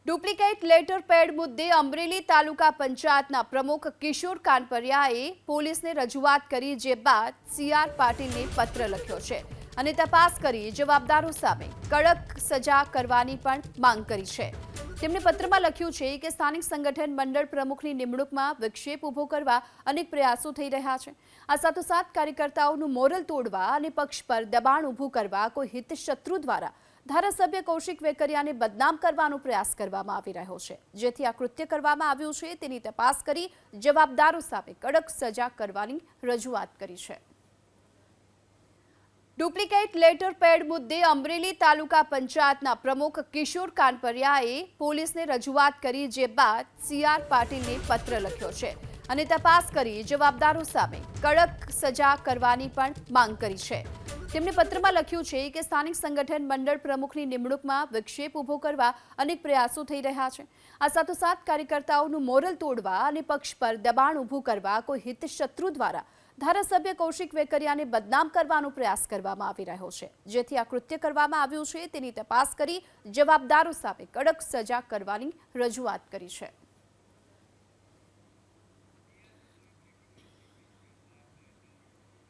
Duplicate letter pad મુદ્દે અમરેલી તાલુકા પંચાયતના પ્રમુખ કિશોર કાનપરિયાએ પોલીસને રજૂઆત કરી, જે બાદ સીઆર પાટીલને પત્ર લખ્યો છે અને તપાસ કરી જવાબદારો સામે કડક સજા કરવાની પણ માંગ કરી છે. તેમણે પત્રમાં લખ્યું છે કે સ્થાનિક સંગઠન મંડળ પ્રમુખની નિમણૂકમાં વિક્ષેપ ઊભો કરવા અનેક પ્રયાસો થઈ રહ્યા છે. આ સાથોસાથ કાર્યકર્તાઓનું મોરલ તોડવા અને પક્ષ પર દબાણ ઊભું કરવા કોઈ હિતશત્રુ દ્વારા ધારાસભ્ય કૌશિક વેકરિયાને બદનામ કરવાનો પ્રયાસ કરવામાં આવી રહ્યો છે. જેથી આ કૃત્ય કરવામાં આવ્યું છે તેની તપાસ કરી જવાબદારો સામે કડક સજા કરવાની રજૂઆત કરી છે. ડુપ્લિકેટ લેટર પેડ મુદ્દે અમરેલી તાલુકા પંચાયતના પ્રમુખ કિશોર કાનપરિયાએ પોલીસને રજૂઆત કરી, જે બાદ સીઆર પાટીલને પત્ર લખ્યો છે અને તપાસ કરી જવાબદારો સામે કડક સજા કરવાની પણ માંગ કરી છે. તેમણે પત્રમાં લખ્યું છે કે સ્થાનિક સંગઠન મંડળ પ્રમુખની નિમણૂકમાં વિક્ષેપ ઊભો કરવા અનેક પ્રયાસો થઈ રહ્યા છે. આ સાથોસાથ કાર્યકર્તાઓનું મોરલ તોડવા અને પક્ષ પર દબાણ ઊભું કરવા કોઈ હિતશત્રુ દ્વારા ધારાસભ્ય કૌશિક વેકરિયાને બદનામ કરવાનો પ્રયાસ કરવામાં આવી રહ્યો છે. જેથી આ કૃત્ય કરવામાં આવ્યું છે તેની તપાસ કરી જવાબદારો સામે કડક સજા કરવાની રજૂઆત કરી છે.